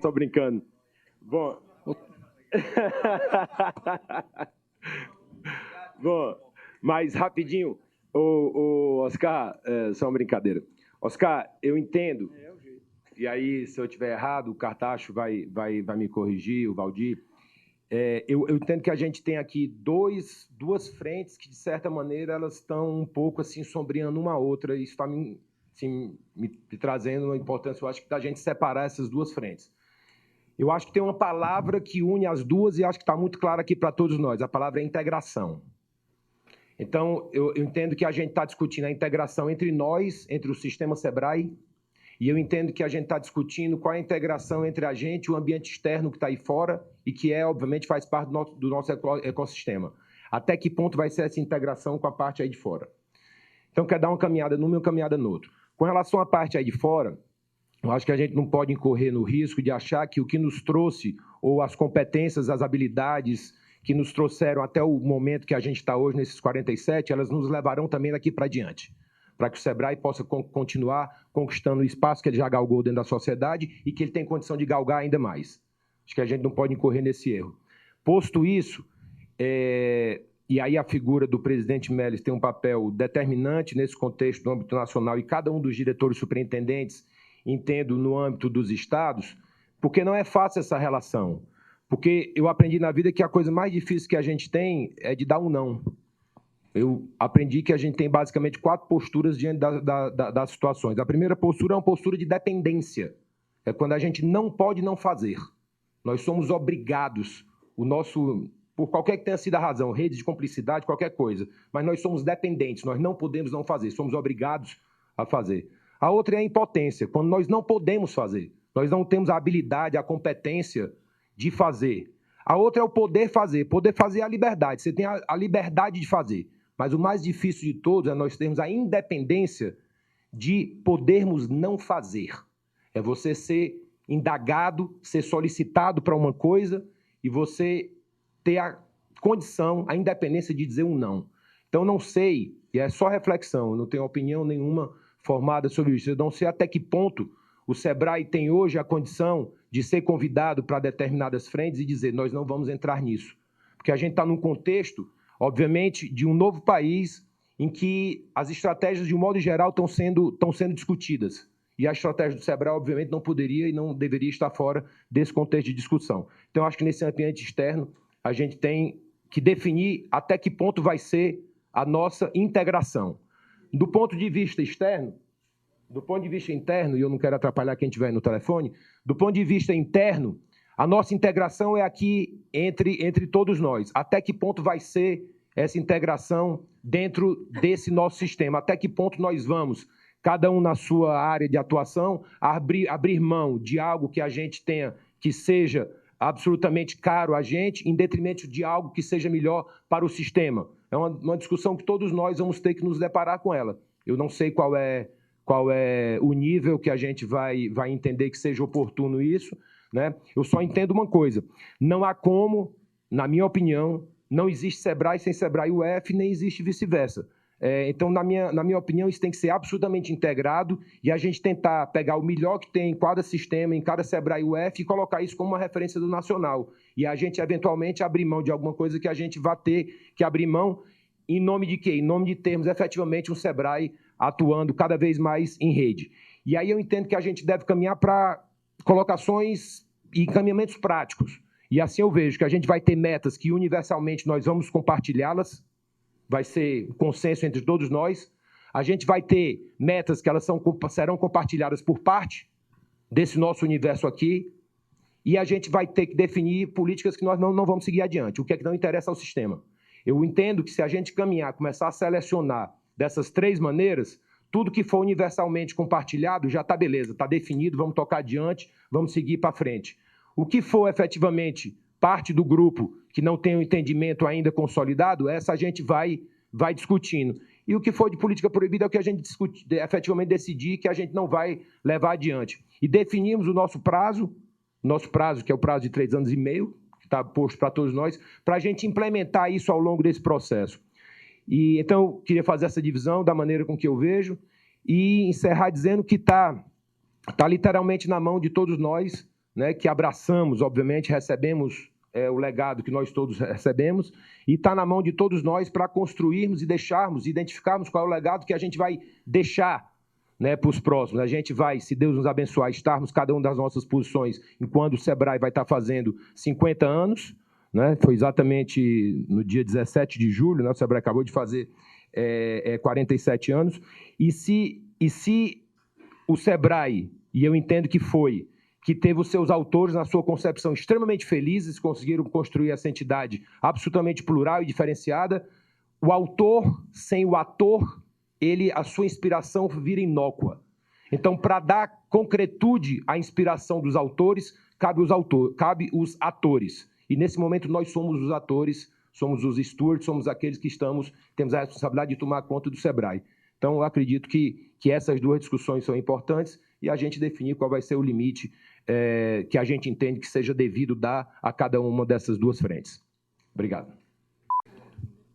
Tô brincando. Bom... Bom, mas rapidinho, Oscar, só uma brincadeira. Oscar, eu entendo, e aí, se eu estiver errado, o Cartacho vai me corrigir, o Valdir. Eu entendo que a gente tem aqui duas frentes que, de certa maneira, elas estão um pouco assim, sombreando uma a outra, e isso está me trazendo uma importância, eu acho, que da gente separar essas duas frentes. Eu acho que tem uma palavra que une as duas e acho que está muito clara aqui para todos nós. A palavra é integração. Então, eu entendo que a gente está discutindo a integração entre nós, entre o sistema SEBRAE, e eu entendo que a gente está discutindo qual é a integração entre a gente e o ambiente externo que está aí fora e que, obviamente, faz parte do nosso ecossistema. Até que ponto vai ser essa integração com a parte aí de fora? Então, quer dar uma caminhada num e uma caminhada no outro. Com relação à parte aí de fora, eu acho que a gente não pode incorrer no risco de achar que o que nos trouxe, ou as competências, as habilidades que nos trouxeram até o momento que a gente está hoje, nesses 47, elas nos levarão também daqui para diante, para que o SEBRAE possa continuar conquistando o espaço que ele já galgou dentro da sociedade e que ele tem condição de galgar ainda mais. Acho que a gente não pode incorrer nesse erro. Posto isso, e aí a figura do presidente Mélis tem um papel determinante nesse contexto do âmbito nacional e cada um dos diretores superintendentes, entendo, no âmbito dos estados, porque não é fácil essa relação. Porque eu aprendi na vida que a coisa mais difícil que a gente tem é de dar um não. Eu aprendi que a gente tem basicamente 4 posturas diante das situações. A primeira postura é uma postura de dependência. É quando a gente não pode não fazer. Nós somos obrigados, por qualquer que tenha sido a razão, rede de cumplicidade, qualquer coisa, mas nós somos dependentes, nós não podemos não fazer, somos obrigados a fazer. A outra é a impotência, quando nós não podemos fazer, nós não temos a habilidade, a competência de fazer. A outra é o poder fazer é a liberdade, você tem a liberdade de fazer, mas o mais difícil de todos é nós termos a independência de podermos não fazer. É você ser indagado, ser solicitado para uma coisa e você ter a condição, a independência de dizer um não. Então, não sei, e é só reflexão, eu não tenho opinião nenhuma formada sobre isso. Eu não sei até que ponto o SEBRAE tem hoje a condição de ser convidado para determinadas frentes e dizer, nós não vamos entrar nisso. Porque a gente está num contexto, obviamente, de um novo país em que as estratégias, de um modo geral, estão sendo discutidas. E a estratégia do SEBRAE, obviamente, não poderia e não deveria estar fora desse contexto de discussão. Então, acho que nesse ambiente externo, a gente tem que definir até que ponto vai ser a nossa integração. Do ponto de vista externo, do ponto de vista interno, e eu não quero atrapalhar quem estiver no telefone, do ponto de vista interno, a nossa integração é aqui entre todos nós. Até que ponto vai ser essa integração dentro desse nosso sistema? Até que ponto nós vamos, cada um na sua área de atuação, abrir mão de algo que a gente tenha que seja absolutamente caro a gente, em detrimento de algo que seja melhor para o sistema? É uma discussão que todos nós vamos ter que nos deparar com ela. Eu não sei qual é o nível que a gente vai entender que seja oportuno isso, né? Eu só entendo uma coisa, não há como, na minha opinião, não existe SEBRAE sem SEBRAE UF, nem existe vice-versa. Então, na minha opinião, isso tem que ser absolutamente integrado e a gente tentar pegar o melhor que tem em cada sistema, em cada SEBRAE UF e colocar isso como uma referência do nacional. E a gente, eventualmente, abrir mão de alguma coisa que a gente vai ter que abrir mão em nome de quê? Em nome de termos, efetivamente, um SEBRAE atuando cada vez mais em rede. E aí eu entendo que a gente deve caminhar para colocações e encaminhamentos práticos. E assim eu vejo que a gente vai ter metas que, universalmente, nós vamos compartilhá-las, vai ser consenso entre todos nós. A gente vai ter metas que elas serão compartilhadas por parte desse nosso universo aqui, e a gente vai ter que definir políticas que nós não vamos seguir adiante, o que é que não interessa ao sistema. Eu entendo que se a gente caminhar, começar a selecionar dessas 3 maneiras, tudo que for universalmente compartilhado já está beleza, está definido, vamos tocar adiante, vamos seguir para frente. O que for efetivamente parte do grupo que não tem um entendimento ainda consolidado, essa a gente vai discutindo. E o que for de política proibida é o que a gente efetivamente decidir que a gente não vai levar adiante. E definimos o nosso prazo, que é o prazo de 3 anos e meio, que está posto para todos nós, para a gente implementar isso ao longo desse processo. E então, eu queria fazer essa divisão da maneira com que eu vejo e encerrar dizendo que está literalmente na mão de todos nós né, que abraçamos, obviamente, recebemos o legado que nós todos recebemos, e está na mão de todos nós para construirmos e deixarmos, identificarmos qual é o legado que a gente vai deixar, né, para os próximos. A gente vai, se Deus nos abençoar, estarmos cada um das nossas posições, enquanto o Sebrae vai estar fazendo 50 anos, né, foi exatamente no dia 17 de julho, né, o Sebrae acabou de fazer 47 anos, e se o Sebrae, e eu entendo que foi, que teve os seus autores, na sua concepção, extremamente felizes, conseguiram construir essa entidade absolutamente plural e diferenciada. O autor, sem o ator, a sua inspiração vira inócua. Então, para dar concretude à inspiração dos autores, cabe os atores. E, nesse momento, nós somos os atores, somos os stewards, somos aqueles que temos a responsabilidade de tomar conta do Sebrae. Então, eu acredito que essas duas discussões são importantes e a gente definir qual vai ser o limite que a gente entende que seja devido dar a cada uma dessas duas frentes. Obrigado.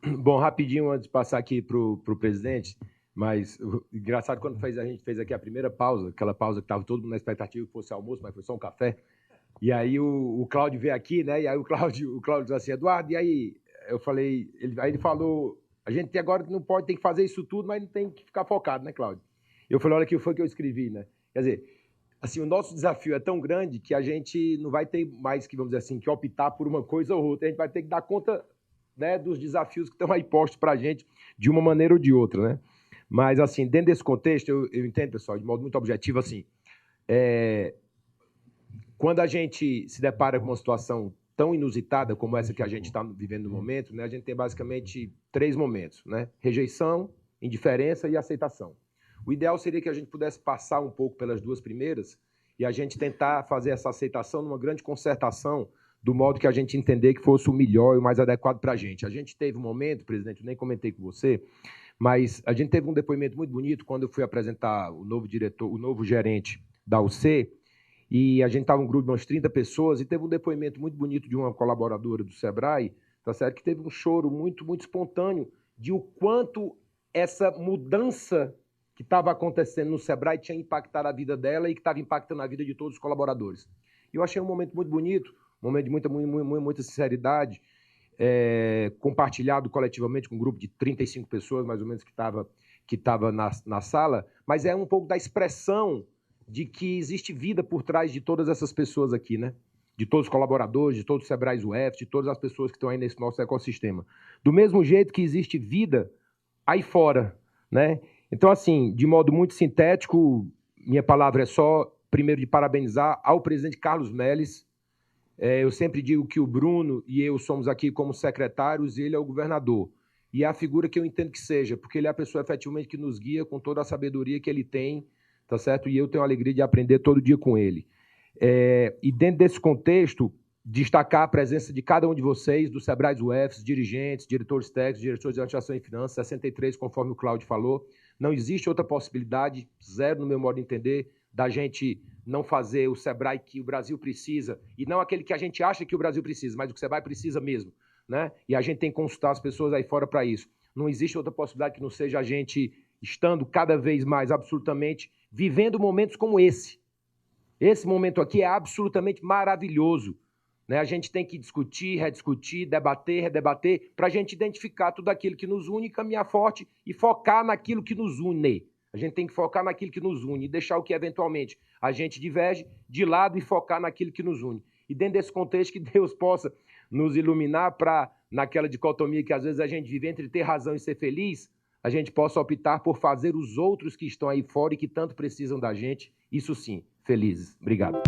Bom, rapidinho, antes de passar aqui para o presidente, mas engraçado, quando a gente fez aqui a primeira pausa, aquela pausa que estava todo mundo na expectativa que fosse almoço, mas foi só um café, e aí o Cláudio veio aqui, né, e aí o Cláudio disse assim, Eduardo, e aí? Eu falei, aí ele falou, a gente agora não pode, tem que fazer isso tudo, mas não tem que ficar focado, né, Cláudio? Eu falei, olha, o que foi que eu escrevi, né? Quer dizer, assim, o nosso desafio é tão grande que a gente não vai ter mais que, vamos dizer assim, que optar por uma coisa ou outra. A gente vai ter que dar conta, né, dos desafios que estão aí postos para a gente de uma maneira ou de outra, né? Mas, assim, dentro desse contexto, eu entendo, pessoal, de modo muito objetivo, assim, quando a gente se depara com uma situação tão inusitada como essa que a gente está vivendo no momento, né, a gente tem basicamente 3 momentos, né? Rejeição, indiferença e aceitação. O ideal seria que a gente pudesse passar um pouco pelas duas primeiras e a gente tentar fazer essa aceitação numa grande concertação do modo que a gente entender que fosse o melhor e o mais adequado para a gente. A gente teve um momento, presidente, eu nem comentei com você, mas a gente teve um depoimento muito bonito quando eu fui apresentar o novo diretor, o novo gerente da UC, e a gente estava um grupo de umas 30 pessoas e teve um depoimento muito bonito de uma colaboradora do Sebrae, tá certo? Que teve um choro muito, muito espontâneo de o quanto essa mudança que estava acontecendo no Sebrae tinha impactado a vida dela e que estava impactando a vida de todos os colaboradores. Eu achei um momento muito bonito, um momento de muita sinceridade, compartilhado coletivamente com um grupo de 35 pessoas, mais ou menos, que estava na sala, mas é um pouco da expressão de que existe vida por trás de todas essas pessoas aqui, né? De todos os colaboradores, de todos os Sebrae UF, de todas as pessoas que estão aí nesse nosso ecossistema. Do mesmo jeito que existe vida aí fora, né? Então, assim, de modo muito sintético, minha palavra é só, primeiro, de parabenizar ao presidente Carlos Melles. Eu sempre digo que o Bruno e eu somos aqui como secretários e ele é o governador. E é a figura que eu entendo que seja, porque ele é a pessoa efetivamente que nos guia com toda a sabedoria que ele tem, tá certo? E eu tenho a alegria de aprender todo dia com ele. E dentro desse contexto, destacar a presença de cada um de vocês, dos Sebrae UFs, dirigentes, diretores técnicos, diretores de administração e finanças, 63, conforme o Cláudio falou. Não existe outra possibilidade, zero no meu modo de entender, da gente não fazer o Sebrae que o Brasil precisa, e não aquele que a gente acha que o Brasil precisa, mas o que o Sebrae precisa mesmo, né? E a gente tem que consultar as pessoas aí fora para isso. Não existe outra possibilidade que não seja a gente estando cada vez mais absolutamente vivendo momentos como esse. Esse momento aqui é absolutamente maravilhoso, né? A gente tem que discutir, rediscutir, debater, redebater, para a gente identificar tudo aquilo que nos une, caminhar forte e focar naquilo que nos une. A gente tem que focar naquilo que nos une e deixar o que eventualmente a gente diverge de lado e focar naquilo que nos une. E dentro desse contexto que Deus possa nos iluminar para, naquela dicotomia que às vezes a gente vive entre ter razão e ser feliz, a gente possa optar por fazer os outros que estão aí fora e que tanto precisam da gente, isso sim, felizes. Obrigado.